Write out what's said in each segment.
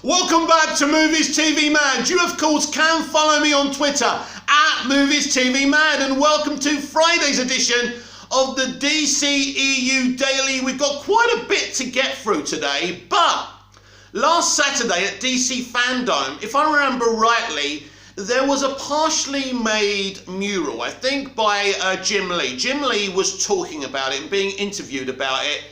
Welcome back to Movies TV Mad. You of course can follow me on Twitter at Movies TV Mad, and welcome to Friday's edition of the dceu Daily. We've got quite a bit to get through today, but last Saturday at DC Fandom, if I remember rightly, there was a partially made mural, I think by Jim Lee. Jim Lee was talking about it and being interviewed about it,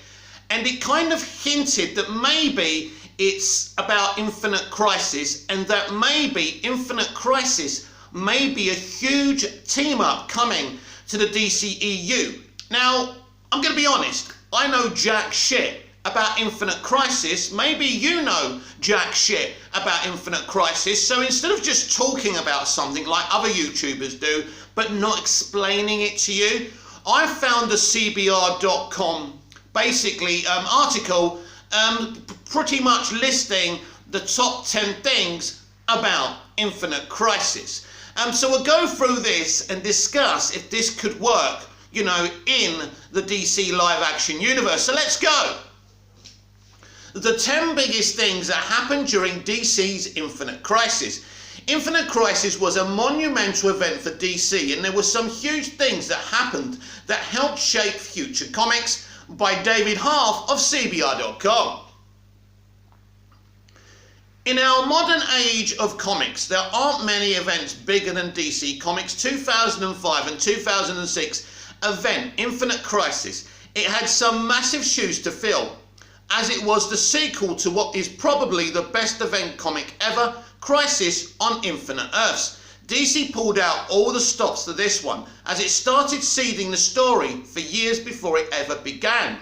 and it kind of hinted that maybe it's about Infinite Crisis, and that maybe Infinite Crisis may be a huge team-up coming to the DCEU. Now, I'm going to be honest, I know jack shit about Infinite Crisis. Maybe you know jack shit about Infinite Crisis, so instead of just talking about something like other YouTubers do, but not explaining it to you, I found a CBR.com article pretty much listing the top 10 things about Infinite Crisis. So we'll go through this and discuss if this could work, you know, in the DC live action universe. So let's go. The 10 biggest things that happened during DC's Infinite Crisis. Infinite Crisis was a monumental event for DC, and there were some huge things that happened that helped shape future comics, by David Half of CBR.com. In our modern age of comics, there aren't many events bigger than DC Comics' 2005 and 2006 event, Infinite Crisis. It had some massive shoes to fill, as it was the sequel to what is probably the best event comic ever, Crisis on Infinite Earths. DC pulled out all the stops to this one, as it started seeding the story for years before it ever began,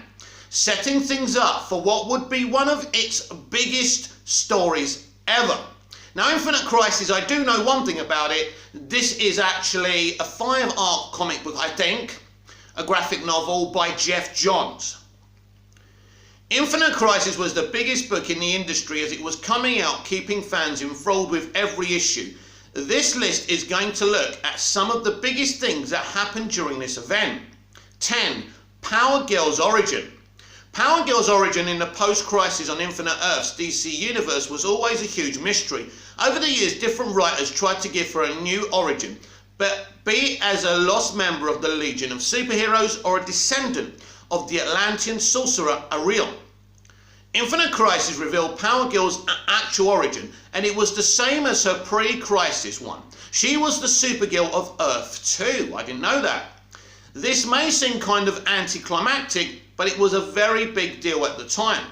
setting things up for what would be one of its biggest stories ever. Now, Infinite Crisis, I do know one thing about it. This is actually a 5-arc comic book, I think, a graphic novel by Jeff Johns. Infinite Crisis was the biggest book in the industry as it was coming out, keeping fans enthralled with every issue. This list is going to look at some of the biggest things that happened during this event. 10. Power Girl's origin. Power Girl's origin in the post-Crisis on Infinite Earths DC universe was always a huge mystery. Over the years, different writers tried to give her a new origin, but be it as a lost member of the Legion of Superheroes or a descendant of the Atlantean sorcerer Ariel. Infinite Crisis revealed Power Girl's actual origin, and it was the same as her pre-Crisis one. She was the Supergirl of Earth 2. I didn't know that. This may seem kind of anticlimactic, but it was a very big deal at the time.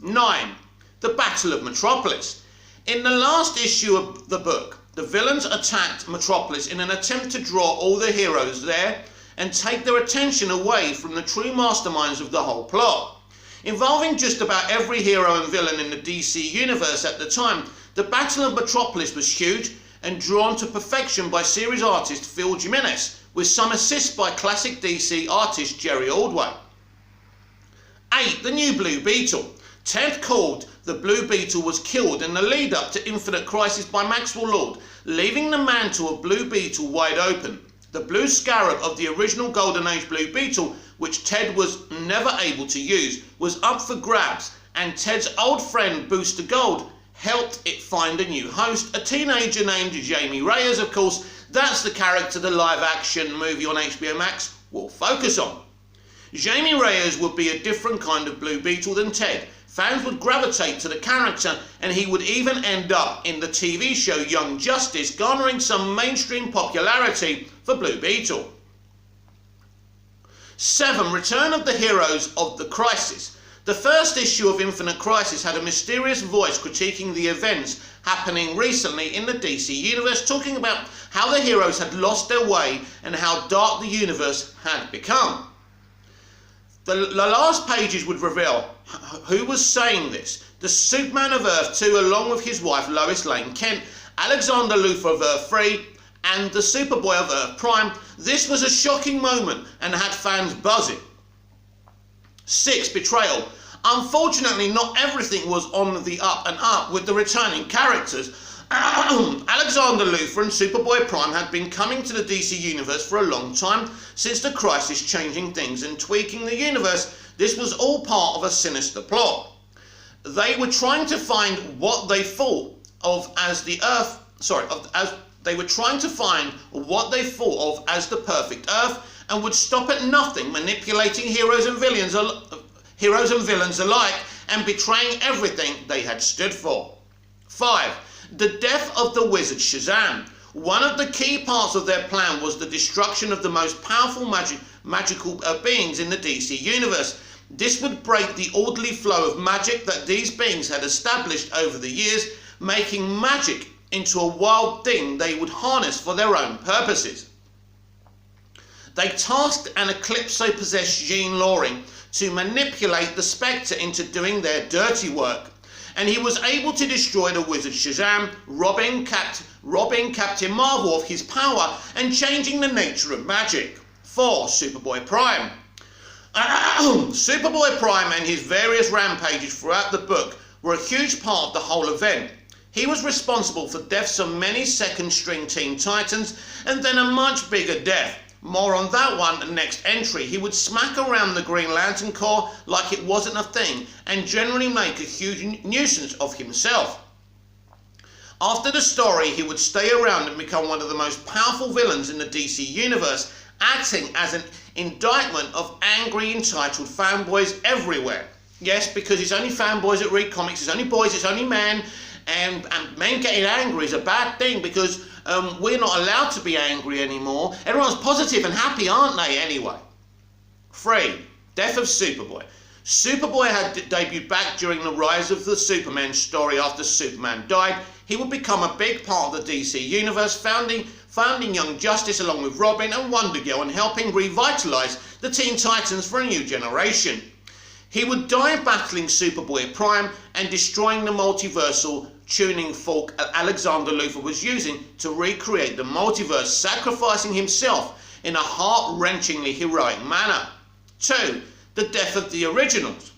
9. The Battle of Metropolis. In the last issue of the book, the villains attacked Metropolis in an attempt to draw all the heroes there and take their attention away from the true masterminds of the whole plot. Involving just about every hero and villain in the DC universe at the time, the Battle of Metropolis was huge and drawn to perfection by series artist Phil Jimenez, with some assists by classic DC artist Jerry Ordway. 8. The new Blue Beetle. Ted called the Blue Beetle was killed in the lead up to Infinite Crisis by Maxwell Lord, leaving the mantle of Blue Beetle wide open. The blue scarab of the original Golden Age Blue Beetle, which Ted was never able to use, was up for grabs, and Ted's old friend Booster Gold helped it find a new host, a teenager named Jamie Reyes. Of course, that's the character the live-action movie on HBO Max will focus on. Jamie Reyes would be a different kind of Blue Beetle than Ted. Fans would gravitate to the character, and he would even end up in the TV show Young Justice, garnering some mainstream popularity for Blue Beetle. 7. Return of the Heroes of the Crisis. The first issue of Infinite Crisis had a mysterious voice critiquing the events happening recently in the DC universe, talking about how the heroes had lost their way and how dark the universe had become. The last pages would reveal who was saying this. The Superman of Earth 2, along with his wife Lois Lane Kent, Alexander Luthor of Earth 3, and the Superboy of Earth Prime. This was a shocking moment and had fans buzzing. 6. Betrayal. Unfortunately, not everything was on the up and up with the returning characters. Alexander Luthor and Superboy Prime had been coming to the DC universe for a long time, since the Crisis, changing things and tweaking the universe. This was all part of a sinister plot. They were trying to find what they thought of as the Earth, they were trying to find what they thought of as the perfect Earth, and would stop at nothing manipulating heroes and villains alike and betraying everything they had stood for. 5. The death of the wizard Shazam. One of the key parts of their plan was the destruction of the most powerful magical beings in the DC universe. This would break the orderly flow of magic that these beings had established over the years, making magic into a wild thing they would harness for their own purposes. They tasked an Eclipso-possessed Jean Loring to manipulate the Spectre into doing their dirty work, and he was able to destroy the wizard Shazam, robbing Captain Marvel of his power and changing the nature of magic. 4. Superboy Prime. Superboy Prime and his various rampages throughout the book were a huge part of the whole event. He was responsible for deaths of many second-string Teen Titans, and then a much bigger death. More on that one in next entry. He would smack around the Green Lantern Corps like it wasn't a thing, and generally make a huge nuisance of himself. After the story, he would stay around and become one of the most powerful villains in the DC universe, acting as an indictment of angry, entitled fanboys everywhere. Yes, because it's only fanboys that read comics, it's only boys, it's only men, and men getting angry is a bad thing because we're not allowed to be angry anymore. Everyone's positive and happy, aren't they, anyway? 3. Death of Superboy. Superboy had debuted back during the rise of the Superman story after Superman died. He would become a big part of the DC universe, founding Young Justice along with Robin and Wonder Girl and helping revitalise the Teen Titans for a new generation. He would die battling Superboy Prime and destroying the multiversal tuning fork Alexander Luthor was using to recreate the multiverse, sacrificing himself in a heart-wrenchingly heroic manner. 2. The death of the originals.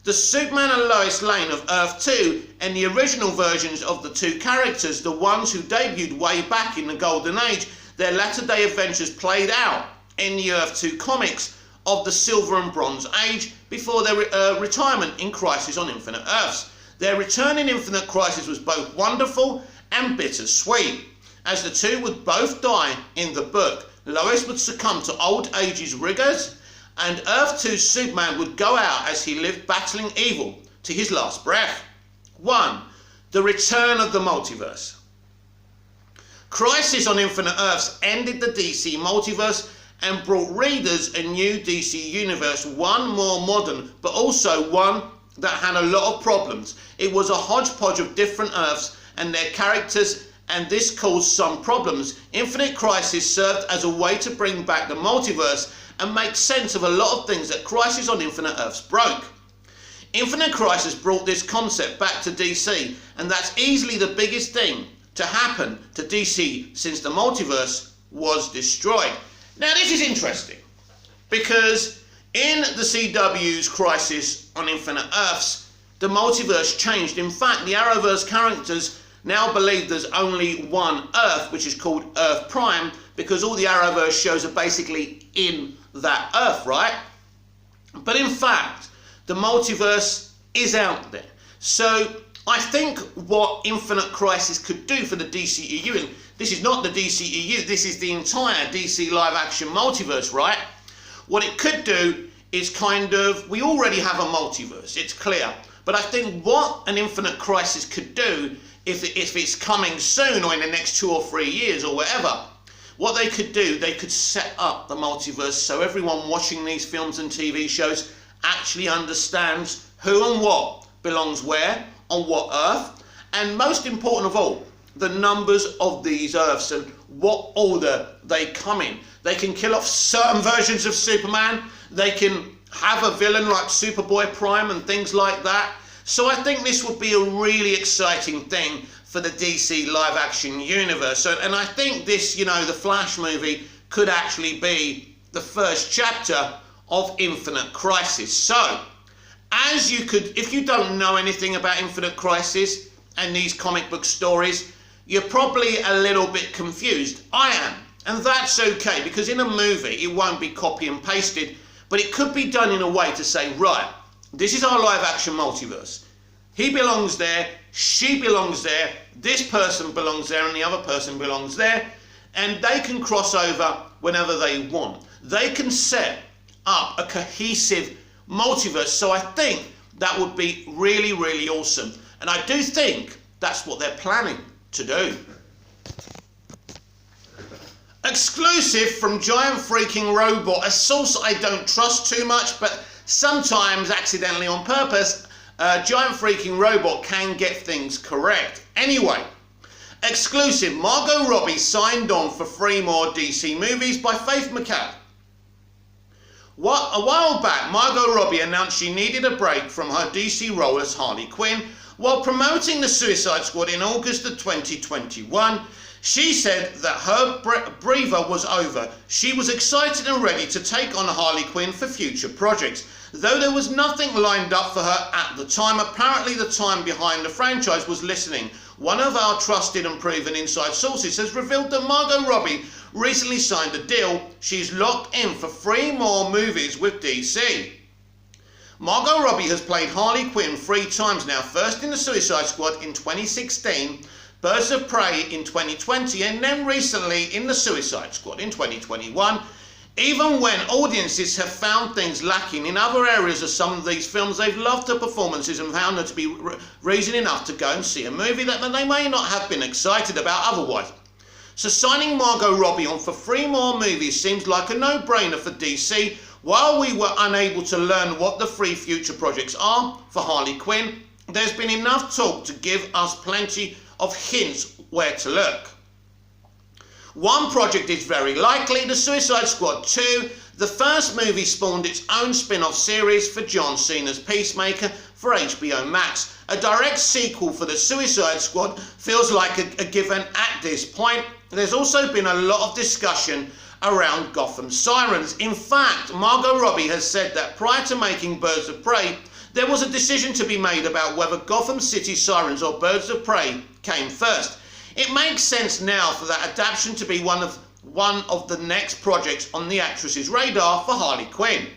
The Superman and Lois Lane of Earth 2 and the original versions of the two characters, the ones who debuted way back in the Golden Age, their latter-day adventures played out in the Earth 2 comics of the Silver and Bronze Age before their retirement in Crisis on Infinite Earths. Their return in Infinite Crisis was both wonderful and bittersweet, as the two would both die in the book. Lois would succumb to old age's rigours, and Earth 2's Superman would go out as he lived battling evil to his last breath. 1. The return of the multiverse. Crisis on Infinite Earths ended the DC multiverse and brought readers a new DC universe, one more modern, but also one that had a lot of problems. It was a hodgepodge of different Earths and their characters, and this caused some problems. Infinite Crisis served as a way to bring back the multiverse and make sense of a lot of things that Crisis on Infinite Earths broke. Infinite Crisis brought this concept back to DC, and that's easily the biggest thing to happen to DC since the multiverse was destroyed. Now this is interesting, because in the CW's Crisis on Infinite Earths, the multiverse changed. In fact, the Arrowverse characters now believe there's only one Earth, which is called Earth Prime, because all the Arrowverse shows are basically in that Earth, right? But in fact, the multiverse is out there. So I think what Infinite Crisis could do for the DCEU, and this is not the DCEU, this is the entire DC live action multiverse, right? What it could do is kind of, we already have a multiverse, it's clear. But I think what an Infinite Crisis could do, if it's coming soon or in the next 2 or 3 years or whatever, what they could do, they could set up the multiverse so everyone watching these films and TV shows actually understands who and what belongs where, on what Earth, and most important of all, the numbers of these Earths and what order they come in. They can kill off certain versions of Superman, they can have a villain like Superboy Prime and things like that. So I think this would be a really exciting thing for the DC live action universe. And I think this, you know, the Flash movie could actually be the first chapter of Infinite Crisis. So, as you could, if you don't know anything about Infinite Crisis and these comic book stories, you're probably a little bit confused. I am, and that's okay, because in a movie it won't be copy and pasted, but it could be done in a way to say, right, this is our live action multiverse. He belongs there, she belongs there, this person belongs there, and the other person belongs there, and they can cross over whenever they want. They can set up a cohesive multiverse, so I think that would be really, really awesome. And I do think that's what they're planning to do. Exclusive from Giant Freaking Robot, a source I don't trust too much, but sometimes accidentally on purpose, Giant Freaking Robot can get things correct. Anyway, exclusive, Margot Robbie signed on for 3 more DC movies by Faith McCall. A while back, Margot Robbie announced she needed a break from her DC role as Harley Quinn while promoting the Suicide Squad in August of 2021. She said that her breather was over. She was excited and ready to take on Harley Quinn for future projects. Though there was nothing lined up for her at the time, apparently the time behind the franchise was listening. One of our trusted and proven inside sources has revealed that Margot Robbie recently signed a deal. She's locked in for 3 more movies with DC. Margot Robbie has played Harley Quinn 3 times now, first in the Suicide Squad in 2016, Birds of Prey in 2020, and then recently in the Suicide Squad in 2021. Even when audiences have found things lacking in other areas of some of these films, they've loved her performances and found her to be reason enough to go and see a movie that they may not have been excited about otherwise. So signing Margot Robbie on for 3 more movies seems like a no-brainer for DC. While we were unable to learn what the 3 future projects are for Harley Quinn, there's been enough talk to give us plenty of hints where to look. One project is very likely, the Suicide Squad 2. The first movie spawned its own spin-off series for John Cena's Peacemaker for HBO Max. A direct sequel for the Suicide Squad feels like a given at this point. There's also been a lot of discussion around Gotham Sirens. In fact, Margot Robbie has said that prior to making Birds of Prey, there was a decision to be made about whether Gotham City Sirens or Birds of Prey came first. It makes sense now for that adaptation to be one of the next projects on the actress's radar for Harley Quinn.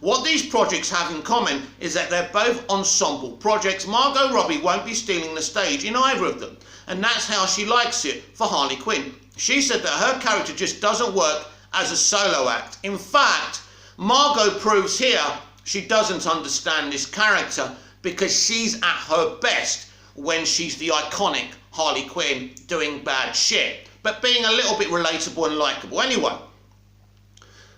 What these projects have in common is that they're both ensemble projects. Margot Robbie won't be stealing the stage in either of them, and that's how she likes it for Harley Quinn. She said that her character just doesn't work as a solo act. In fact, Margot proves here she doesn't understand this character because she's at her best when she's the iconic Harley Quinn doing bad shit, but being a little bit relatable and likeable. Anyway,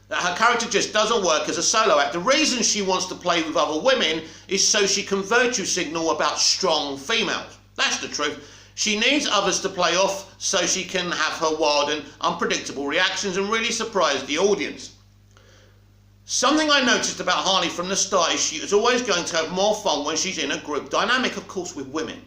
that her character just doesn't work as a solo act. The reason she wants to play with other women is so she can virtue signal about strong females. That's the truth. She needs others to play off so she can have her wild and unpredictable reactions and really surprise the audience. Something I noticed about Harley from the start is she is always going to have more fun when she's in a group dynamic, of course, with women.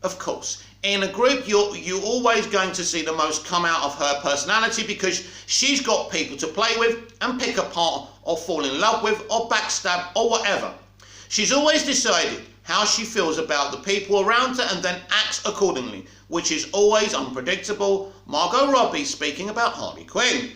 Of course. In a group, you're always going to see the most come out of her personality because she's got people to play with and pick apart or fall in love with or backstab or whatever. She's always decided how she feels about the people around her and then acts accordingly, which is always unpredictable. Margot Robbie speaking about Harley Quinn.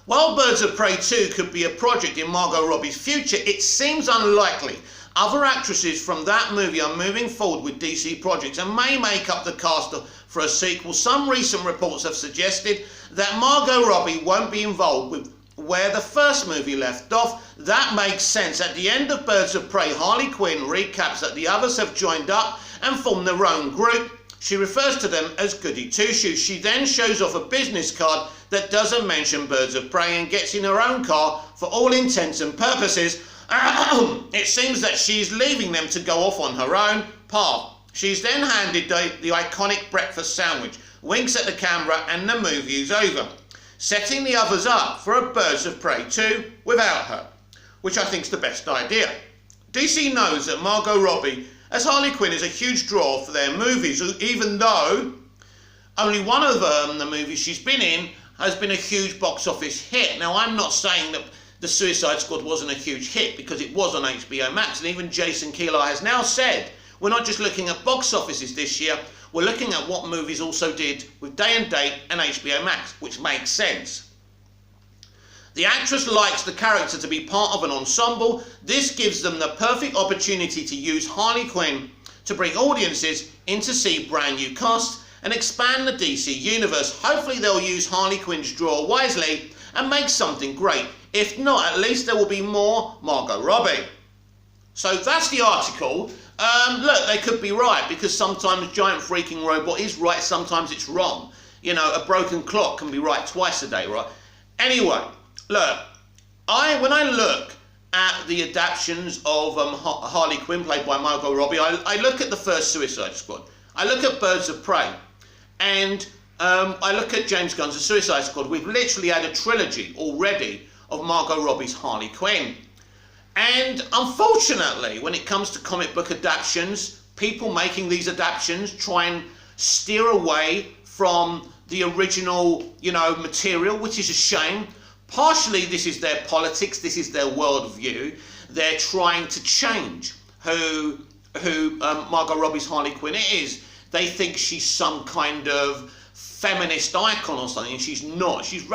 While Birds of Prey 2 could be a project in Margot Robbie's future, it seems unlikely. Other actresses from that movie are moving forward with DC projects and may make up the cast for a sequel. Some recent reports have suggested that Margot Robbie won't be involved with where the first movie left off. That makes sense. At the end of Birds of Prey, Harley Quinn recaps that the others have joined up and formed their own group. She refers to them as Goody Two-Shoes. She then shows off a business card that doesn't mention Birds of Prey and gets in her own car for all intents and purposes. It seems that she's leaving them to go off on her own path. She's then handed the iconic breakfast sandwich, winks at the camera, and the movie is over, setting the others up for a Birds of Prey 2 without her, which I think is the best idea. DC knows that Margot Robbie as Harley Quinn is a huge draw for their movies, even though only one of the movies she's been in has been a huge box office hit. Now, I'm not saying that The Suicide Squad wasn't a huge hit because it was on HBO Max, and even Jason Kilar has now said we're not just looking at box offices this year, we're looking at what movies also did with Day and Date and HBO Max, which makes sense. The actress likes the character to be part of an ensemble. This gives them the perfect opportunity to use Harley Quinn to bring audiences in to see brand new casts and expand the DC universe. Hopefully they'll use Harley Quinn's draw wisely and make something great. If not, at least there will be more Margot Robbie. So that's the article. Look, they could be right, because sometimes Giant Freaking Robot is right, sometimes it's wrong. You know, a broken clock can be right twice a day, right? Anyway, look, when I look at the adaptations of Harley Quinn played by Margot Robbie, I look at the first Suicide Squad, I look at Birds of Prey, and I look at James Gunn's The Suicide Squad. We've literally had a trilogy already of Margot Robbie's Harley Quinn. And unfortunately, when it comes to comic book adaptations, people making these adaptations try and steer away from the original, you know, material, which is a shame. Partially, this is their politics, this is their worldview. They're trying to change who Margot Robbie's Harley Quinn is. They think she's some kind of feminist icon or something, and she's not. She's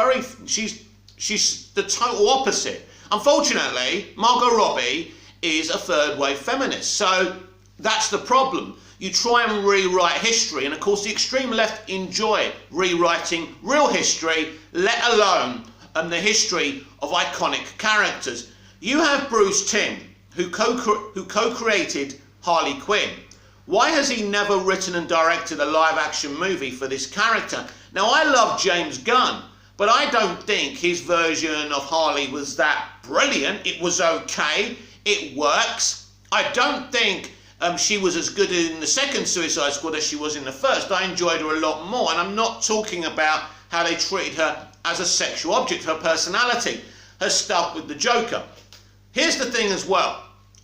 the total opposite. Unfortunately, Margot Robbie is a third wave feminist, so that's the problem. You try and rewrite history, and of course the extreme left enjoy rewriting real history, let alone the history of iconic characters. You have Bruce Timm, who co-created Harley Quinn. Why has he never written and directed a live-action movie for this character? Now, I love James Gunn, but I don't think his version of Harley was that brilliant. It was okay. It works. I don't think she was as good in the second Suicide Squad as she was in the first. I enjoyed her a lot more, and I'm not talking about how they treated her as a sexual object. Her personality has stuck with the Joker. Here's the thing as well.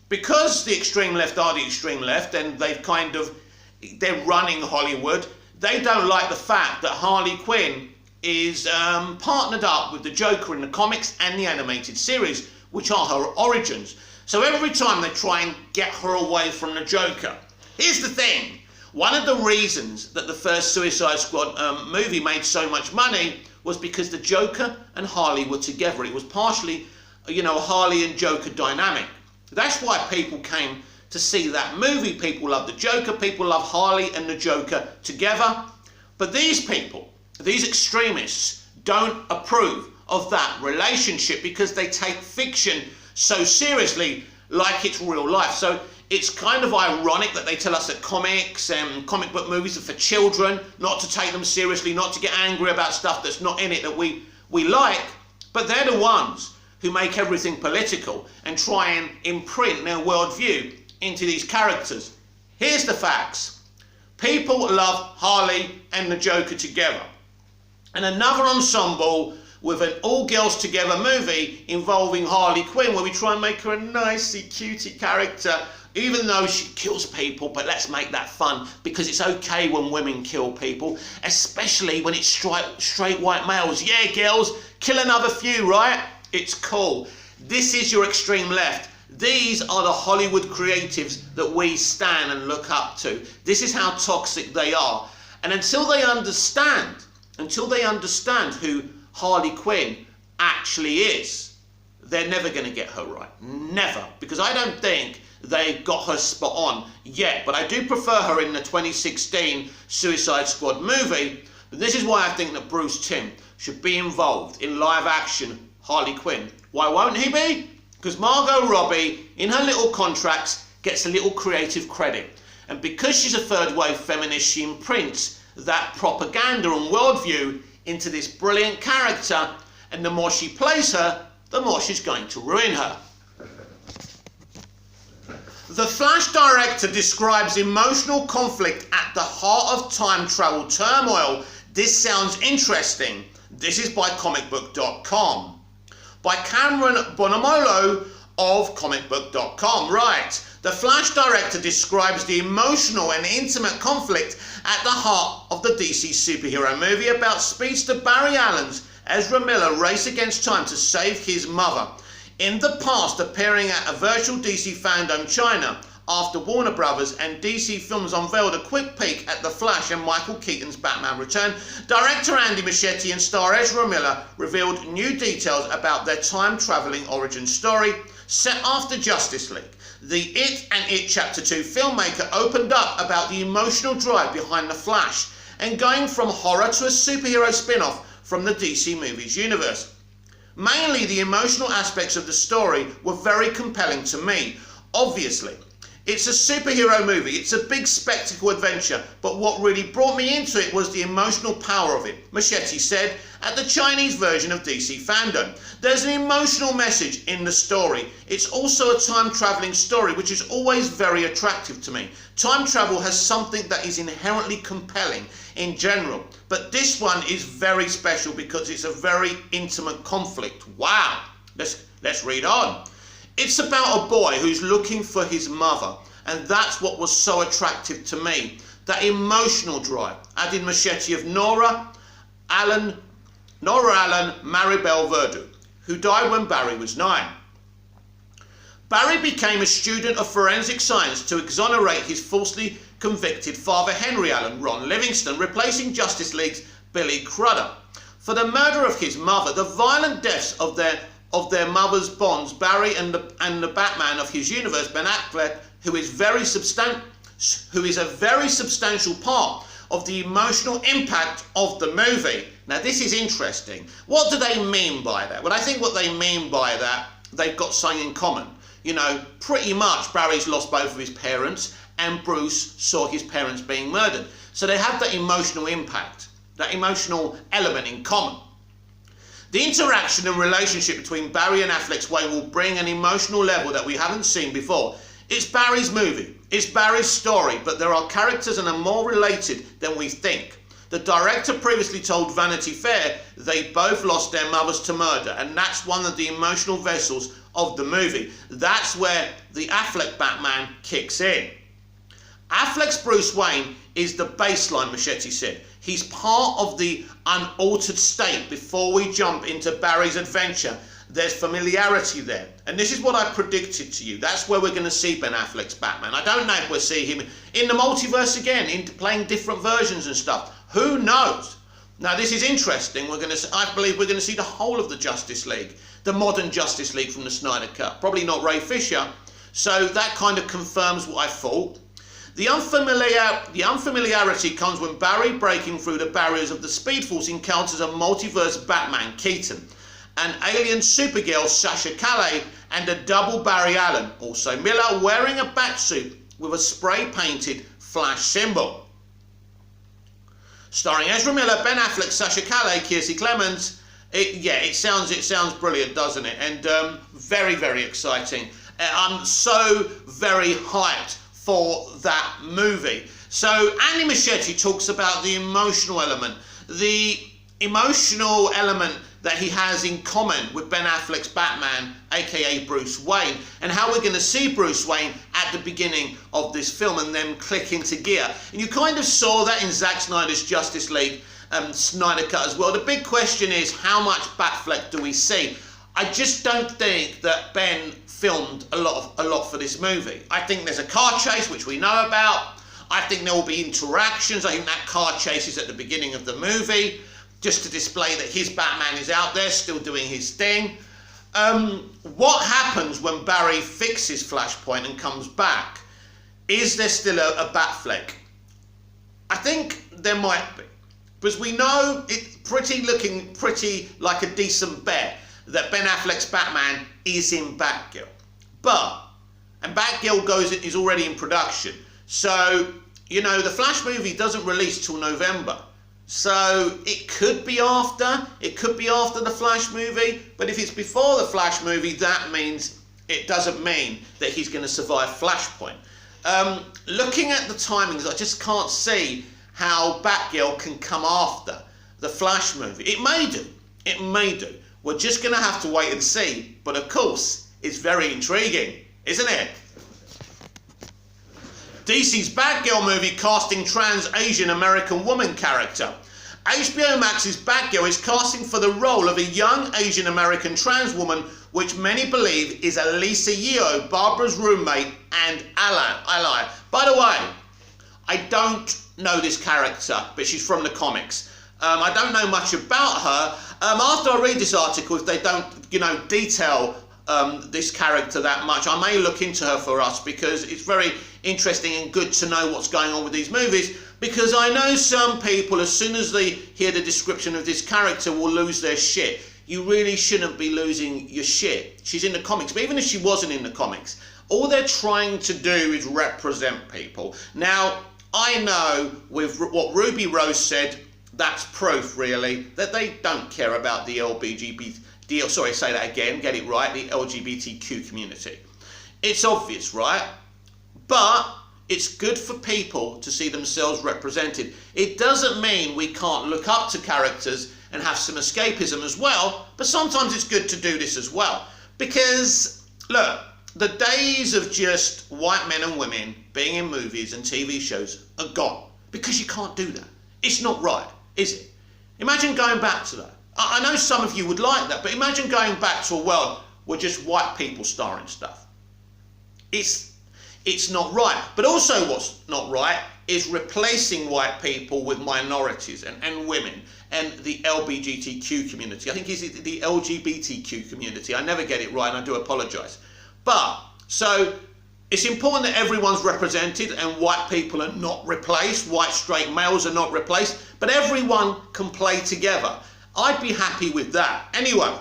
Because the extreme left are the extreme left, and they're running Hollywood, they don't like the fact that Harley Quinn is partnered up with the Joker in the comics and the animated series, which are her origins. So every time they try and get her away from the Joker. Here's the thing. One of the reasons that the first Suicide Squad movie made so much money was because the Joker and Harley were together. It was partially, you know, a Harley and Joker dynamic. That's why people came to see that movie. People love the Joker, people love Harley and the Joker together. But these people, these extremists, don't approve of that relationship because they take fiction so seriously, like it's real life. So it's kind of ironic that they tell us that comics and comic book movies are for children, not to take them seriously, not to get angry about stuff that's not in it that we like. But they're the ones who make everything political and try and imprint their worldview into these characters. Here's the facts. People love Harley and the Joker together. And another ensemble with an all-girls together movie involving Harley Quinn, where we try and make her a nicey, cutie character, even though she kills people, but let's make that fun, because it's okay when women kill people, especially when it's straight white males. Yeah, girls, kill another few, right? It's cool. This is your extreme left. These are the Hollywood creatives that we stan and look up to. This is how toxic they are. And until they understand who Harley Quinn actually is, they're never going to get her right. Never. Because I don't think they got her spot on yet. But I do prefer her in the 2016 Suicide Squad movie. But this is why I think that Bruce Timm should be involved in live action Harley Quinn. Why won't he be? Because Margot Robbie, in her little contracts, gets a little creative credit. And because she's a third wave feminist, she imprints that propaganda and worldview into this brilliant character, and the more she plays her, the more she's going to ruin her. The Flash director describes emotional conflict at the heart of time travel turmoil. This sounds interesting. This is by comicbook.com. By Cameron Bonomolo of comicbook.com. Right. The Flash director describes the emotional and intimate conflict at the heart of the DC superhero movie about speedster Barry Allen's Ezra Miller race against time to save his mother. In the past, appearing at a virtual DC fandom China, after Warner Brothers and DC Films unveiled a quick peek at The Flash and Michael Keaton's Batman Return, director Andy Muschietti and star Ezra Miller revealed new details about their time-traveling origin story set after Justice League. The It and It Chapter 2 filmmaker opened up about the emotional drive behind The Flash and going from horror to a superhero spin-off from the DC Movies universe. Mainly, the emotional aspects of the story were very compelling to me. Obviously, it's a superhero movie, it's a big spectacle adventure, but what really brought me into it was the emotional power of it, Muschietti said at the Chinese version of DC Fandom. There's an emotional message in the story. It's also a time-travelling story, which is always very attractive to me. Time travel has something that is inherently compelling in general, but this one is very special because it's a very intimate conflict. Wow! Let's read on. It's about a boy who's looking for his mother, and that's what was so attractive to me. That emotional drive, added Muschietti of Nora Allen, Maribel Verdú, who died when Barry was 9. Barry became a student of forensic science to exonerate his falsely convicted father Henry Allen, Ron Livingston, replacing Justice League's Billy Crudup. For the murder of his mother, the violent deaths of their mothers' bonds, Barry and the Batman of his universe, Ben Affleck, who is a very substantial part of the emotional impact of the movie. Now, this is interesting. What do they mean by that? Well, I think what they mean by that, they've got something in common. You know, pretty much Barry's lost both of his parents and Bruce saw his parents being murdered. So they have that emotional impact, that emotional element in common. The interaction and relationship between Barry and Affleck's Wayne will bring an emotional level that we haven't seen before. It's Barry's movie, it's Barry's story, but there are characters and are more related than we think. The director previously told Vanity Fair they both lost their mothers to murder, and that's one of the emotional vessels of the movie. That's where the Affleck Batman kicks in. Affleck's Bruce Wayne is the baseline, Muschietti said. He's part of the unaltered state before we jump into Barry's adventure. There's familiarity there. And this is what I predicted to you. That's where we're going to see Ben Affleck's Batman. I don't know if we'll see him in the multiverse again, playing different versions and stuff. Who knows? Now, this is interesting. I believe we're going to see the whole of the Justice League, the modern Justice League from the Snyder Cut. Probably not Ray Fisher. So that kind of confirms what I thought. The unfamiliarity comes when Barry, breaking through the barriers of the Speed Force, encounters a multiverse Batman, Keaton, an alien Supergirl, Sasha Calle, and a double Barry Allen, also Miller, wearing a batsuit with a spray-painted Flash symbol. Starring Ezra Miller, Ben Affleck, Sasha Calle, Kiersey Clemons. It sounds brilliant, doesn't it? And very, very exciting. I'm so very hyped for that movie. So Andy Muschietti talks about the emotional element that he has in common with Ben Affleck's Batman, aka Bruce Wayne, and how we're going to see Bruce Wayne at the beginning of this film and then click into gear. And you kind of saw that in Zack Snyder's Justice League Snyder Cut as well. The big question is, how much Batfleck do we see? I just don't think that Ben filmed a lot for this movie. I think there's a car chase, which we know about. I think there will be interactions. I think that car chase is at the beginning of the movie, just to display that his Batman is out there still doing his thing. What happens when Barry fixes Flashpoint and comes back? Is there still a Batfleck? I think there might be, because we know it's looking pretty like a decent bet that Ben Affleck's Batman is in Batgirl. And Batgirl is already in production. So, you know, the Flash movie doesn't release till November. So it could be after the Flash movie, but if it's before the Flash movie, it doesn't mean that he's going to survive Flashpoint. Looking at the timings, I just can't see how Batgirl can come after the Flash movie. It may do. We're just going to have to wait and see. But of course, it's very intriguing, isn't it? DC's Batgirl movie casting trans Asian American woman character. HBO Max's Batgirl is casting for the role of a young Asian American trans woman, which many believe is Alisa Yeo, Barbara's roommate and Ally. By the way, I don't know this character, but she's from the comics. I don't know much about her. After I read this article, if they don't, detail this character that much, I may look into her for us, because it's very interesting and good to know what's going on with these movies, because I know some people, as soon as they hear the description of this character, will lose their shit. You really shouldn't be losing your shit. She's in the comics, but even if she wasn't in the comics, all they're trying to do is represent people. Now, I know with what Ruby Rose said, that's proof, really, that they don't care about the LGBTQ community. It's obvious, right? But it's good for people to see themselves represented. It doesn't mean we can't look up to characters and have some escapism as well, but sometimes it's good to do this as well. Because, look, the days of just white men and women being in movies and TV shows are gone, because you can't do that. It's not right, is it? Imagine going back to that. I know some of you would like that, but imagine going back to a world where just white people star in stuff. It's not right. But also what's not right is replacing white people with minorities and women and the LGBTQ community. I think it's the LGBTQ community. I never get it right, and I do apologise. But, so, it's important that everyone's represented and white people are not replaced, white straight males are not replaced, but everyone can play together. I'd be happy with that. Anyway,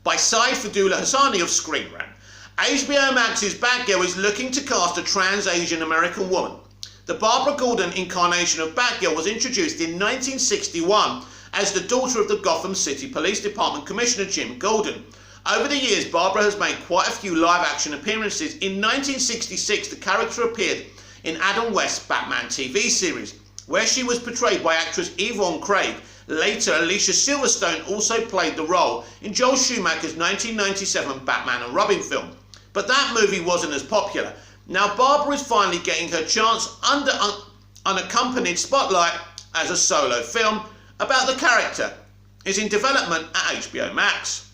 by Saeed Fadullah Hassani of Screen Rant, HBO Max's Batgirl is looking to cast a trans Asian American woman. The Barbara Gordon incarnation of Batgirl was introduced in 1961 as the daughter of the Gotham City Police Department Commissioner Jim Gordon. Over the years, Barbara has made quite a few live-action appearances. In 1966, the character appeared in Adam West's Batman TV series, where she was portrayed by actress Yvonne Craig. Later, Alicia Silverstone also played the role in Joel Schumacher's 1997 Batman and Robin film. But that movie wasn't as popular. Now Barbara is finally getting her chance under unaccompanied spotlight as a solo film about the character. It's in development at HBO Max.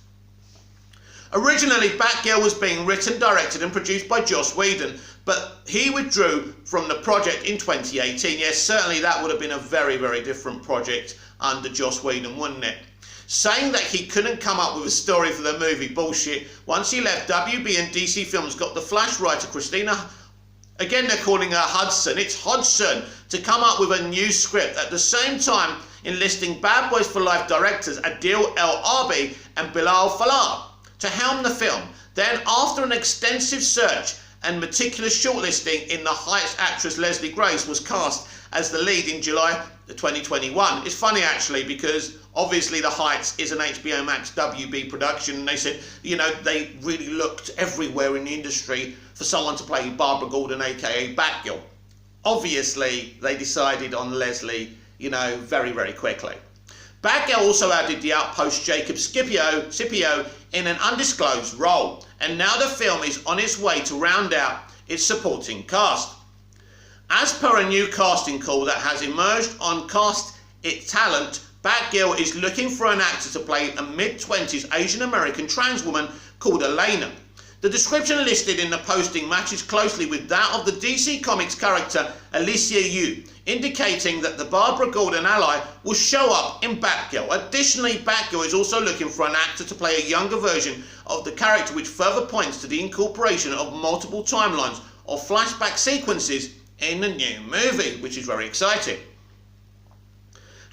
Originally, Batgirl was being written, directed and produced by Joss Whedon, but he withdrew from the project in 2018. Yes, certainly that would have been a very, very different project under Joss Whedon, wouldn't it? Saying that he couldn't come up with a story for the movie, bullshit. Once he left, WB and DC Films got the Flash writer Christina, again they're calling her Hudson, it's Hodgson, to come up with a new script. At the same time, enlisting Bad Boys for Life directors Adil El Arbi and Bilal Fallah to helm the film. Then, after an extensive search and meticulous shortlisting, In the Heights actress Leslie Grace was cast as the lead in July 2021. It's funny actually, because obviously The Heights is an HBO Max WB production, and they said, they really looked everywhere in the industry for someone to play Barbara Gordon, aka Batgirl. Obviously, they decided on Leslie, very, very quickly. Batgirl also added the Outpost Jacob Scipio in an undisclosed role, and now the film is on its way to round out its supporting cast. As per a new casting call that has emerged on Cast It Talent, Batgirl is looking for an actor to play a mid-20s Asian American trans woman called Elena. The description listed in the posting matches closely with that of the DC Comics character Alicia Yu, indicating that the Barbara Gordon ally will show up in Batgirl. Additionally, Batgirl is also looking for an actor to play a younger version of the character, which further points to the incorporation of multiple timelines or flashback sequences in the new movie, which is very exciting.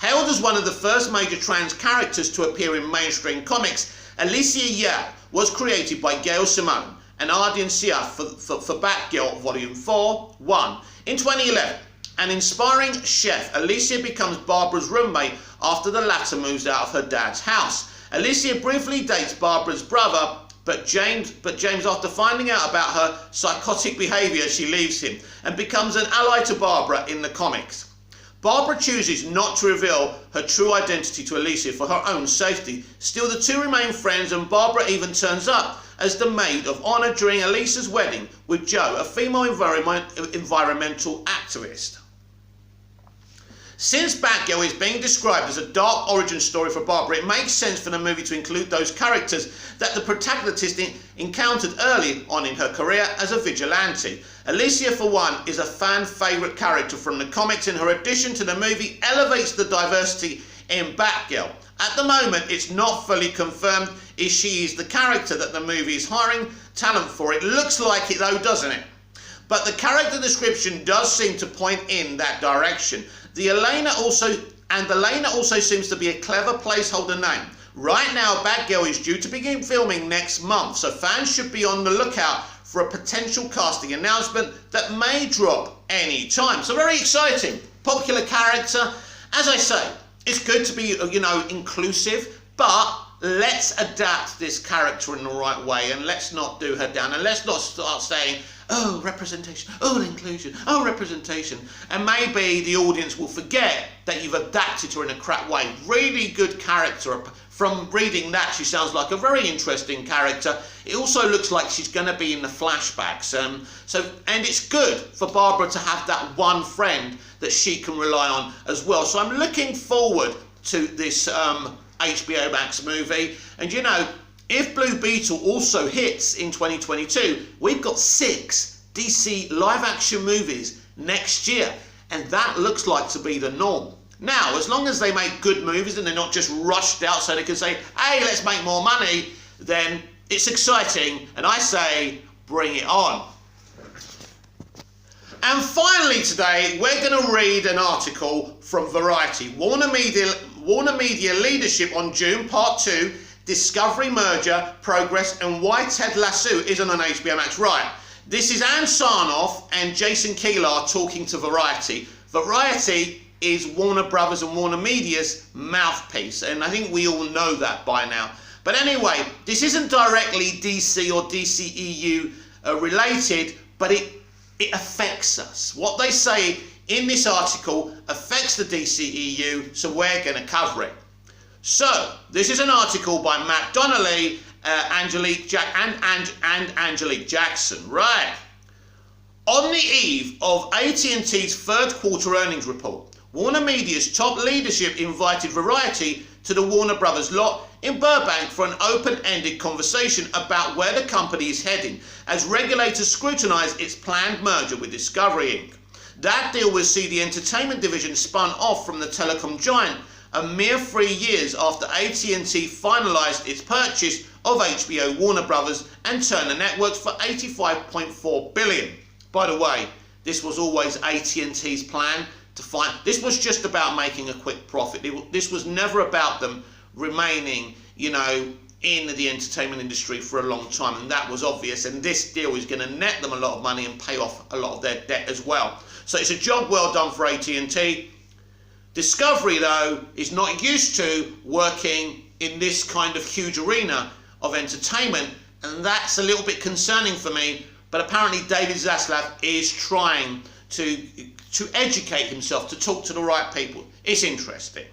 Hailed as one of the first major trans characters to appear in mainstream comics, Alicia Yao was created by Gail Simone and Ardian Syaf for Batgirl Volume 4-1 in 2011. An inspiring chef, Alicia becomes Barbara's roommate after the latter moves out of her dad's house. Alicia briefly dates Barbara's brother, but James, after finding out about her psychotic behaviour, she leaves him and becomes an ally to Barbara in the comics. Barbara chooses not to reveal her true identity to Alicia for her own safety. Still, the two remain friends, and Barbara even turns up as the maid of honour during Alicia's wedding with Jo, a female environmental activist. Since Batgirl is being described as a dark origin story for Barbara, it makes sense for the movie to include those characters that the protagonist encountered early on in her career as a vigilante. Alicia, for one, is a fan favourite character from the comics, and her addition to the movie elevates the diversity in Batgirl. At the moment, it's not fully confirmed if she is the character that the movie is hiring talent for. It looks like it though, doesn't it? But the character description does seem to point in that direction. Elena also seems to be a clever placeholder name. Right now, Batgirl is due to begin filming next month, so fans should be on the lookout for a potential casting announcement that may drop any time. So very exciting. Popular character. As I say, it's good to be, inclusive, but let's adapt this character in the right way, and let's not do her down, and let's not start saying, oh, representation, oh, inclusion, oh, representation. And maybe the audience will forget that you've adapted her in a crap way. Really good character. From reading that, she sounds like a very interesting character. It also looks like she's going to be in the flashbacks. And it's good for Barbara to have that one friend that she can rely on as well. So I'm looking forward to this HBO Max movie. And if Blue Beetle also hits in 2022, we've got 6 DC live-action movies next year, and that looks like to be the norm. Now, as long as they make good movies and they're not just rushed out so they can say, hey, let's make more money, then it's exciting, and I say, bring it on. And finally today, we're going to read an article from Variety. Warner Media Leadership on June, Part 2, Discovery Merger, Progress, and Why Ted Lasso isn't on HBO Max. Right, this is Ann Sarnoff and Jason Kilar talking to Variety. Variety is Warner Brothers and Warner Media's mouthpiece, and I think we all know that by now. But anyway, this isn't directly DC or DCEU related, but it affects us. What they say in this article affects the DCEU, so we're going to cover it. So, this is an article by Matt Donnelly, Angelique Jackson. Right. On the eve of AT&T's third quarter earnings report, Warner Media's top leadership invited Variety to the Warner Brothers lot in Burbank for an open-ended conversation about where the company is heading as regulators scrutinize its planned merger with Discovery Inc. That deal will see the entertainment division spun off from the telecom giant a mere 3 years after AT&T finalised its purchase of HBO, Warner Brothers and Turner Networks for $85.4 billion. By the way, this was always AT&T's plan to find. This was just about making a quick profit. This was never about them remaining, in the entertainment industry for a long time, and that was obvious. And this deal is going to net them a lot of money and pay off a lot of their debt as well. So it's a job well done for AT&T. Discovery, though, is not used to working in this kind of huge arena of entertainment, and that's a little bit concerning for me. But apparently David Zaslav is trying to educate himself, to talk to the right people. It's interesting.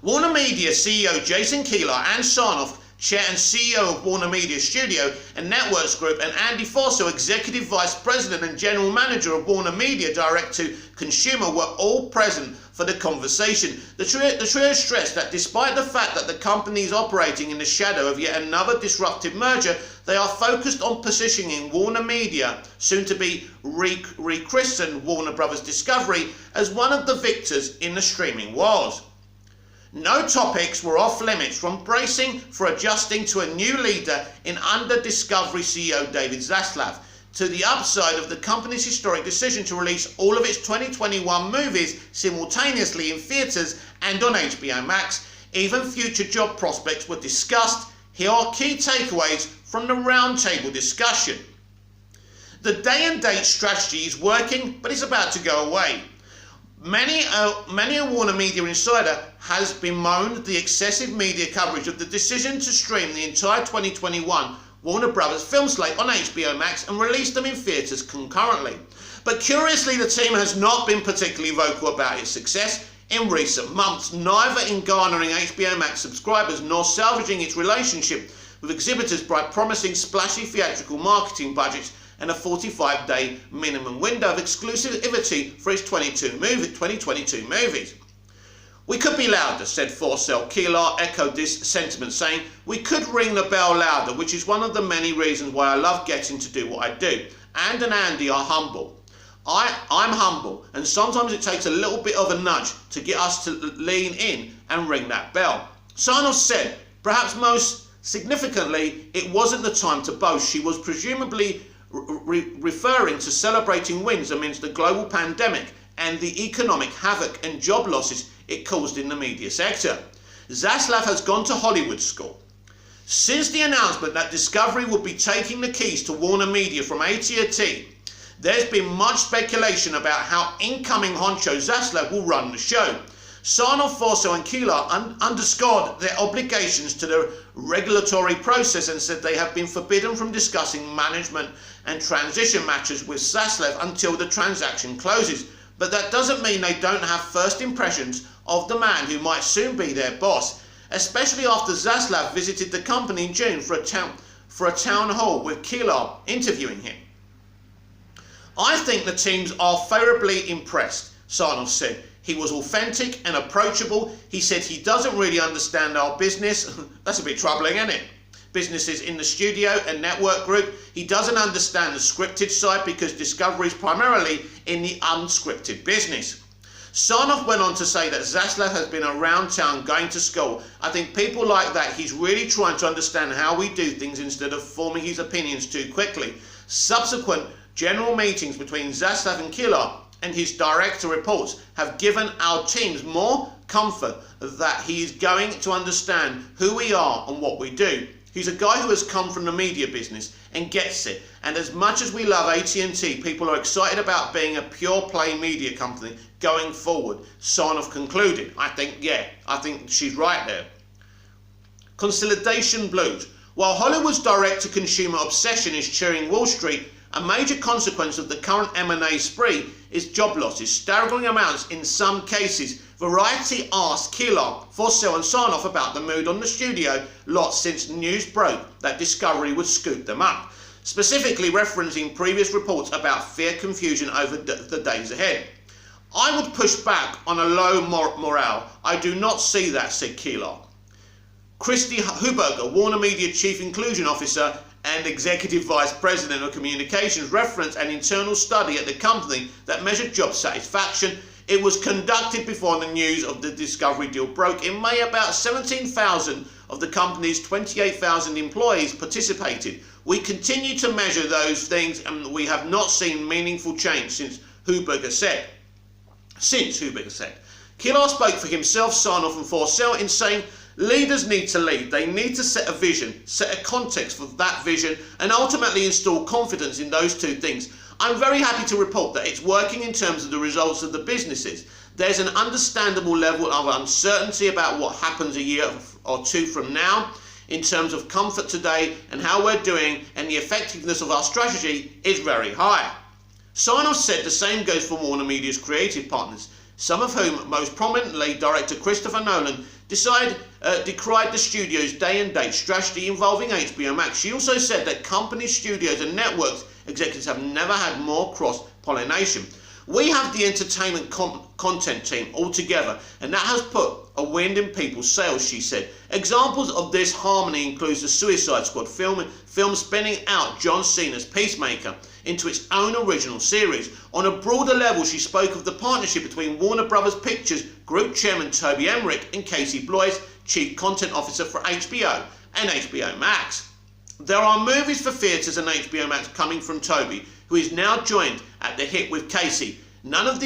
Warner Media CEO Jason Kilar, Ann Sarnoff, Chair and CEO of Warner Media Studio and Networks Group, and Andy Fosso, Executive Vice President and General Manager of Warner Media Direct to Consumer, were all present for the conversation. The trio stressed that despite the fact that the company is operating in the shadow of yet another disruptive merger, they are focused on positioning Warner Media, soon to be rechristened Warner Brothers Discovery, as one of the victors in the streaming wars. No topics were off limits, from bracing for adjusting to a new leader in under Discovery CEO David Zaslav, to the upside of the company's historic decision to release all of its 2021 movies simultaneously in theatres and on HBO Max. Even future job prospects were discussed. Here are key takeaways from the roundtable discussion. The day and date strategy is working, but it's about to go away. Many a Warner Media insider has bemoaned the excessive media coverage of the decision to stream the entire 2021 Warner Brothers film slate on HBO Max and release them in theatres concurrently. But curiously, the team has not been particularly vocal about its success in recent months, neither in garnering HBO Max subscribers nor salvaging its relationship with exhibitors by promising splashy theatrical marketing budgets and a 45-day minimum window of exclusivity for its 2022 movies. "We could be louder," said Forcell. Keeler echoed this sentiment, saying, "We could ring the bell louder, which is one of the many reasons why I love getting to do what I do. And Andy are humble. I'm humble, and sometimes it takes a little bit of a nudge to get us to lean in and ring that bell." Sarnoff said, perhaps most significantly, it wasn't the time to boast. She was presumably referring to celebrating wins amidst the global pandemic and the economic havoc and job losses it caused in the media sector. Zaslav has gone to Hollywood school. Since the announcement that Discovery would be taking the keys to Warner Media from AT&T, there's been much speculation about how incoming honcho Zaslav will run the show. Sarnoff, Forcell and Keeler underscored their obligations to the regulatory process and said they have been forbidden from discussing management and transition matters with Zaslav until the transaction closes. But that doesn't mean they don't have first impressions of the man who might soon be their boss, especially after Zaslav visited the company in June for a town hall with Keeler interviewing him. "I think the teams are favourably impressed," Sarnoff said. "He was authentic and approachable. He said he doesn't really understand our business." That's a bit troubling, isn't it? Businesses in the studio and network group. He doesn't understand the scripted side because Discovery is primarily in the unscripted business. Sarnoff went on to say that Zaslav has been around town going to school. "I think people like that, he's really trying to understand how we do things instead of forming his opinions too quickly." Subsequent general meetings between Zaslav and Keeler and his director reports have given our teams more comfort that he is going to understand who we are and what we do. He's a guy who has come from the media business and gets it. And as much as we love AT&T, people are excited about being a pure play media company going forward, Sarnoff concluded. I think she's right there. Consolidation blues. While Hollywood's direct-to-consumer obsession is cheering Wall Street, a major consequence of the current M&A spree is job losses, staggering amounts in some cases. Variety asked Keeler, Forcell and Sarnoff about the mood on the studio lot since news broke that Discovery would scoop them up, specifically referencing previous reports about fear confusion over the days ahead. "I would push back on a low morale. I do not see that," said Keeler. Christy Huberger, Warner Media Chief Inclusion Officer and Executive Vice President of Communications, referenced an internal study at the company that measured job satisfaction. It was conducted before the news of the Discovery deal broke. In May, about 17,000 of the company's 28,000 employees participated. "We continue to measure those things and we have not seen meaningful change," since Huberger said. Keeler spoke for himself, Sarnoff and Forcell in saying, "Leaders need to lead. They need to set a vision, set a context for that vision, and ultimately install confidence in those two things. I'm very happy to report that it's working in terms of the results of the businesses. There's an understandable level of uncertainty about what happens a year or two from now in terms of comfort today and how we're doing, and the effectiveness of our strategy is very high." Sarnoff said the same goes for Warner Media's creative partners, some of whom, most prominently director Christopher Nolan, decried the studio's day-and-date strategy involving HBO Max. She also said that company studios and networks executives have never had more cross-pollination. "We have the entertainment content team all together, and that has put a wind in people's sails," she said. Examples of this harmony includes the Suicide Squad film spinning out John Cena's Peacemaker into its own original series. On a broader level, she spoke of the partnership between Warner Brothers Pictures Group Chairman Toby Emmerich and Casey Bloys, Chief Content Officer for HBO and HBO Max. "There are movies for theatres and HBO Max coming from Toby, who is now joined at the hip with Casey. None of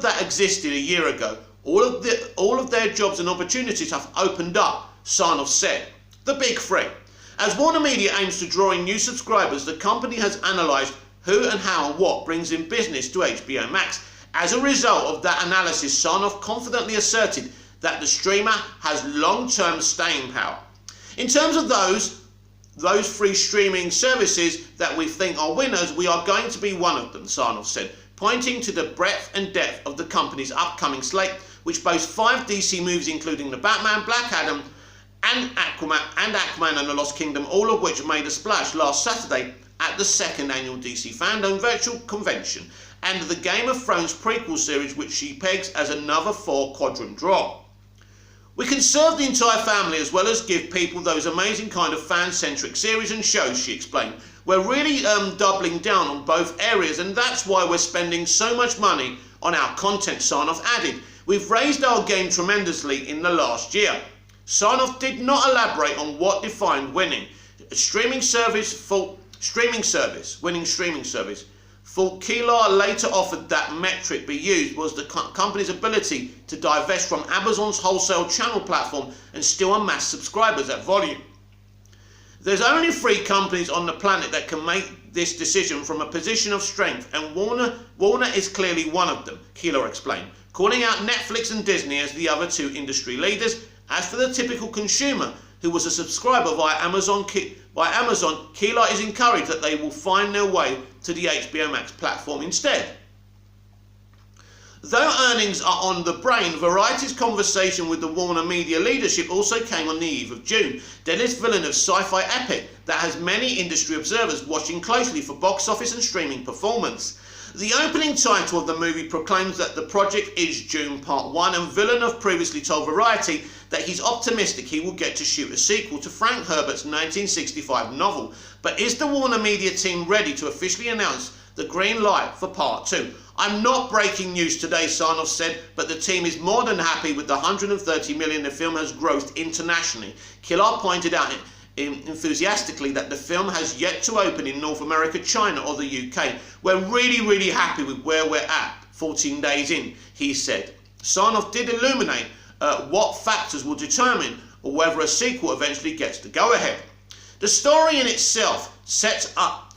that existed a year ago. All of their jobs and opportunities have opened up," Sarnoff said. The Big Three. As Warner Media aims to draw in new subscribers, the company has analysed who and how and what brings in business to HBO Max. As a result of that analysis, Sarnoff confidently asserted that the streamer has long-term staying power. "In terms of those free streaming services that we think are winners, we are going to be one of them," Sarnoff said, pointing to the breadth and depth of the company's upcoming slate, which boasts 5 DC movies including The Batman, Black Adam, and Aquaman and the Lost Kingdom, all of which made a splash last Saturday at the second annual DC Fandom Virtual Convention, and the Game of Thrones prequel series, which she pegs as another 4-quadrant draw. We can serve the entire family as well as give people those amazing kind of fan-centric series and shows, she explained. We're really doubling down on both areas, and that's why we're spending so much money on our content, Sarnoff added. We've raised our game tremendously in the last year. Sarnoff did not elaborate on what defined winning. Winning streaming service. Thought Keeler later offered that metric be used was the company's ability to divest from Amazon's wholesale channel platform and still amass subscribers at volume. There's only 3 companies on the planet that can make this decision from a position of strength, and Warner is clearly one of them, Keeler explained, calling out Netflix and Disney as the other 2 industry leaders. As for the typical consumer who was a subscriber via Amazon, Keeler is encouraged that they will find their way to the HBO Max platform instead. Though earnings are on the brain, Variety's conversation with the Warner Media leadership also came on the eve of June. Denis Villeneuve's sci-fi epic that has many industry observers watching closely for box office and streaming performance. The opening title of the movie proclaims that the project is Dune Part 1, and Villeneuve previously told Variety that he's optimistic he will get to shoot a sequel to Frank Herbert's 1965 novel. But is the Warner Media team ready to officially announce the green light for Part 2? I'm not breaking news today, Sarnoff said, but the team is more than happy with the $130 million the film has grossed internationally. Keeler pointed out enthusiastically that the film has yet to open in North America, China or the UK. We're really happy with where we're at 14 days in, he said. Sarnoff did illuminate what factors will determine or whether a sequel eventually gets the go-ahead. The story in itself sets up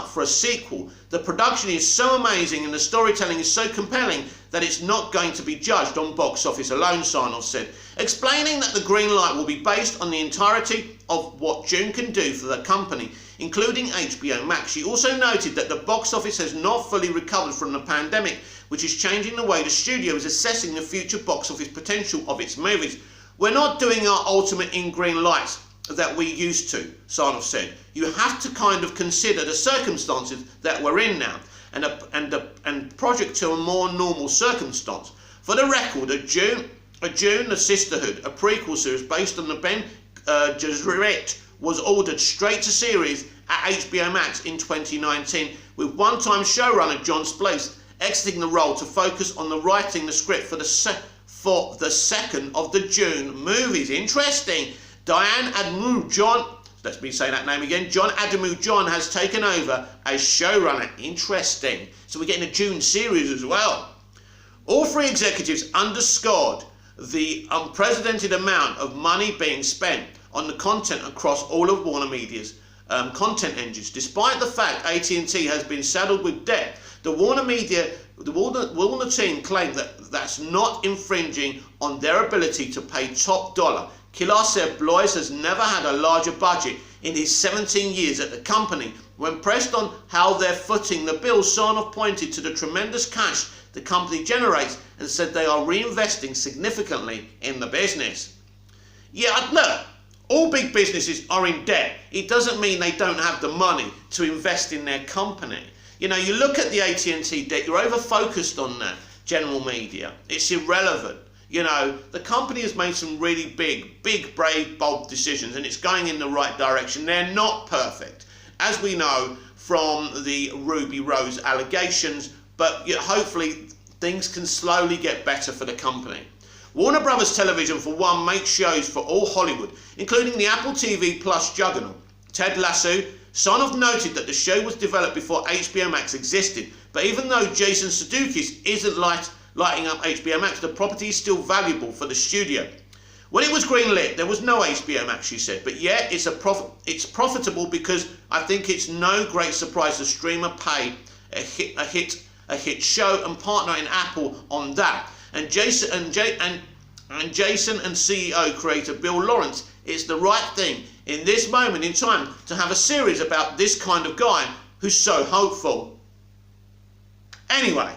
for a sequel. The production is so amazing and the storytelling is so compelling that it's not going to be judged on box office alone, Sarnoff said, explaining that the green light will be based on the entirety of what Dune can do for the company, including HBO Max. She also noted that the box office has not fully recovered from the pandemic, which is changing the way the studio is assessing the future box office potential of its movies. We're not doing our ultimate in green lights that we used to, Sarnoff said. You have to kind of consider the circumstances that we're in now and project to a more normal circumstance. For the record, a Dune, the Sisterhood, a prequel series based on the Ben Gesserit, was ordered straight to series at HBO Max in 2019, with one-time showrunner John Splace exiting the role to focus on writing the script for the second of the Dune movies. Interesting. Diane Ademu-John, let me say that name again, John Ademu-John has taken over as showrunner. Interesting. So we're getting a Dune series as well. All 3 executives underscored the unprecedented amount of money being spent on the content across all of Warner Media's content engines. Despite the fact AT&T has been saddled with debt, the Warner team claimed that that's not infringing on their ability to pay top dollar. Keeler said Blois has never had a larger budget in his 17 years at the company. When pressed on how they're footing the bill, Sarnoff pointed to the tremendous cash the company generates and said they are reinvesting significantly in the business. Yeah, look, all big businesses are in debt. It doesn't mean they don't have the money to invest in their company. You know, you look at the AT&T debt, you're over-focused on that, general media. It's irrelevant. You know, the company has made some really big, brave, bold decisions, and it's going in the right direction. They're not perfect, as we know from the Ruby Rose allegations, but hopefully things can slowly get better for the company. Warner Brothers Television, for one, makes shows for all Hollywood, including the Apple TV Plus juggernaut, Ted Lasso. Sarnoff noted that the show was developed before HBO Max existed, but even though Jason Sudeikis isn't lighting up HBO Max, the property is still valuable for the studio. When it was greenlit, there was no HBO Max, she said, but yet it's profitable because I think it's no great surprise the streamer paid a hit show and partner in Apple on that. And Jason and CEO creator Bill Lawrence, it's the right thing in this moment in time to have a series about this kind of guy who's so hopeful. Anyway,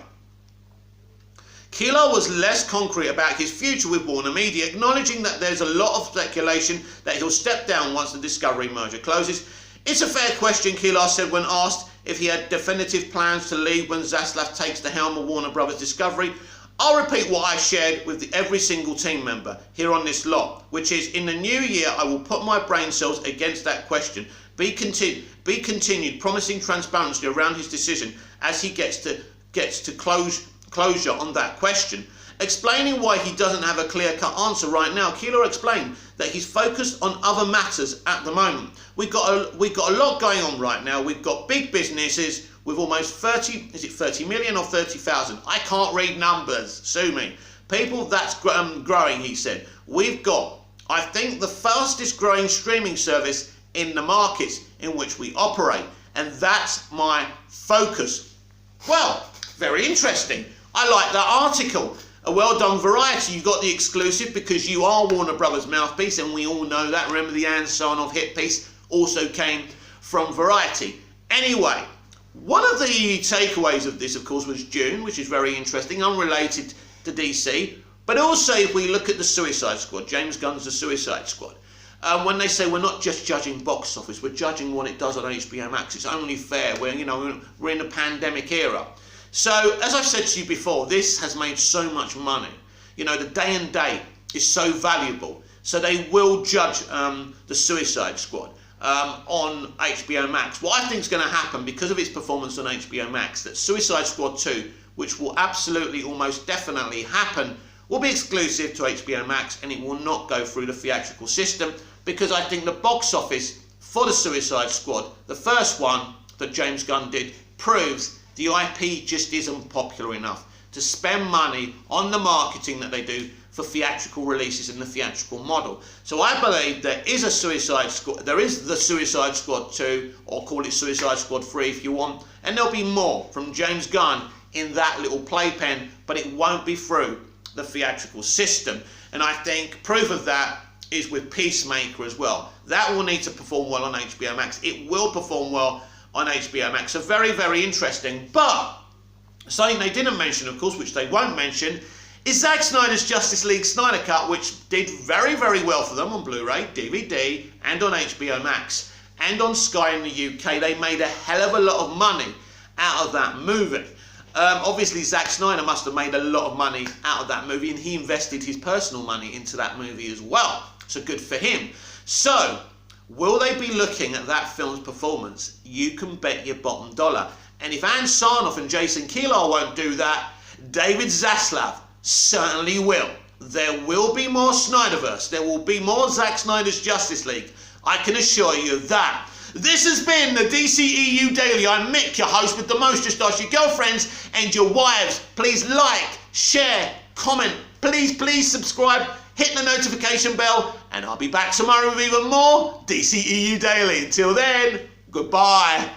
Keeler was less concrete about his future with Warner Media, acknowledging that there's a lot of speculation that he'll step down once the Discovery merger closes. It's a fair question, Keeler said when asked if he had definitive plans to leave when Zaslav takes the helm of Warner Brothers Discovery. I'll repeat what I shared with every single team member here on this lot, which is, in the new year I will put my brain cells against that question. Be continued, promising transparency around his decision as he gets to closure on that question. Explaining why he doesn't have a clear-cut answer right now, Keeler explained that he's focused on other matters at the moment. We've got a lot going on right now. We've got big businesses with almost 30 million or 30,000? I can't read numbers, sue me. People, that's growing, he said. We've got, I think, the fastest growing streaming service in the markets in which we operate, and that's my focus. Well, very interesting. I like that article. A well done, Variety. You got the exclusive because you are Warner Brothers mouthpiece, and we all know that. Remember, the Anne Sarnoff hit piece also came from Variety. Anyway, one of the takeaways of this, of course, was June, which is very interesting, unrelated to DC. But also, if we look at the Suicide Squad, James Gunn's The Suicide Squad, when they say we're not just judging box office, we're judging what it does on HBO Max. It's only fair. We're in a pandemic era. So, as I've said to you before, this has made so much money. The day and date is so valuable. So they will judge the Suicide Squad on HBO Max. What I think is going to happen because of its performance on HBO Max, that Suicide Squad 2, which will absolutely, almost definitely happen, will be exclusive to HBO Max, and it will not go through the theatrical system, because I think the box office for the Suicide Squad, the first one that James Gunn did, proves the IP just isn't popular enough to spend money on the marketing that they do for theatrical releases in the theatrical model. So I believe there is a Suicide Squad, there is the Suicide Squad 2, or call it Suicide Squad 3 if you want, and there'll be more from James Gunn in that little playpen, but it won't be through the theatrical system. And I think proof of that is with Peacemaker as well. That will need to perform well on HBO Max. It will perform well on HBO Max. So very, very interesting. But something they didn't mention, of course, which they won't mention, is Zack Snyder's Justice League Snyder Cut, which did very, very well for them on Blu-ray, DVD, and on HBO Max, and on Sky in the UK. They made a hell of a lot of money out of that movie. Obviously, Zack Snyder must have made a lot of money out of that movie, and he invested his personal money into that movie as well. So good for him. So, will they be looking at that film's performance? You can bet your bottom dollar. And if Anne Sarnoff and Jason Keeler won't do that, David Zaslav certainly will. There will be more Snyderverse. There will be more Zack Snyder's Justice League. I can assure you of that. This has been the DCEU Daily. I'm Mick, your host with the most. Just ask your girlfriends and your wives. Please like, share, comment. Please subscribe. Hit the notification bell. And I'll be back tomorrow with even more DCEU Daily. Until then, goodbye.